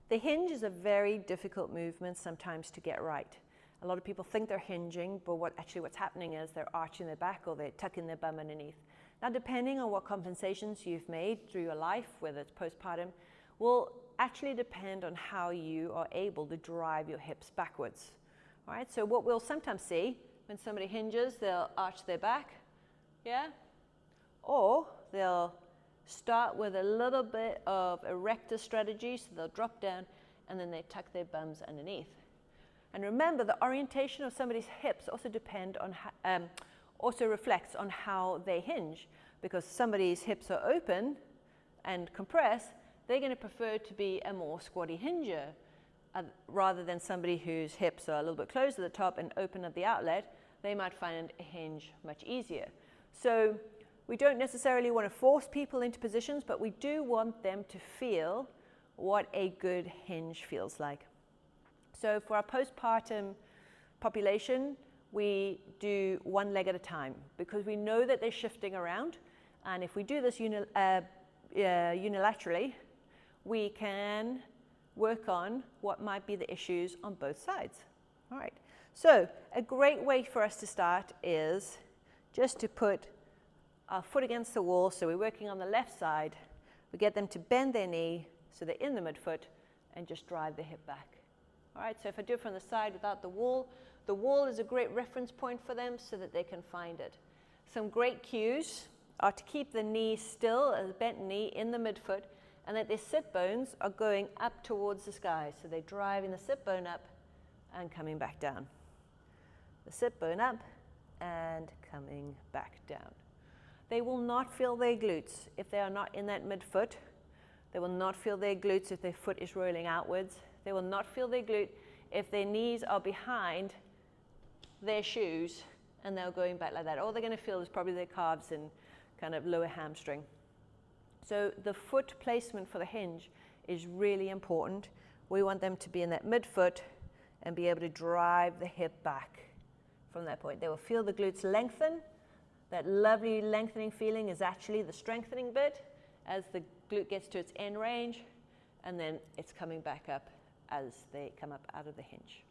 The hinge is a very difficult movement sometimes to get right. A lot of people think they're hinging, but what's happening is they're arching their back or they're tucking their bum underneath. Now, depending on what compensations you've made through your life, whether it's postpartum, will actually depend on how you are able to drive your hips backwards. All right, so what we'll sometimes see when somebody hinges, they'll arch their back, yeah? Or they'll start with a little bit of erector strategy, so they'll drop down and then they tuck their bums underneath. And remember, the orientation of somebody's hips also reflects on how they hinge, because somebody's hips are open and compressed, they're going to prefer to be a more squatty hinger rather than somebody whose hips are a little bit closed at the top and open at the outlet. They might find a hinge much easier. So we don't necessarily want to force people into positions, but we do want them to feel what a good hinge feels like. So for our postpartum population, we do one leg at a time because we know that they're shifting around. And if we do this unilaterally, we can work on what might be the issues on both sides. All right. So a great way for us to start is just to put our foot against the wall. So we're working on the left side. We get them to bend their knee so they're in the midfoot and just drive the hip back. All right, so if I do it from the side without the wall is a great reference point for them so that they can find it. Some great cues are to keep the knee still, a bent knee in the midfoot, and that their sit bones are going up towards the sky. So they're driving the sit bone up and coming back down. The sit bone up and coming back down. They will not feel their glutes if they are not in that midfoot. They will not feel their glutes if their foot is rolling outwards. They will not feel their glute if their knees are behind their shoes and they're going back like that. All they're going to feel is probably their calves and kind of lower hamstring. So the foot placement for the hinge is really important. We want them to be in that midfoot and be able to drive the hip back from that point. They will feel the glutes lengthen. That lovely lengthening feeling is actually the strengthening bit as the glute gets to its end range, and then it's coming back up as they come up out of the hinge.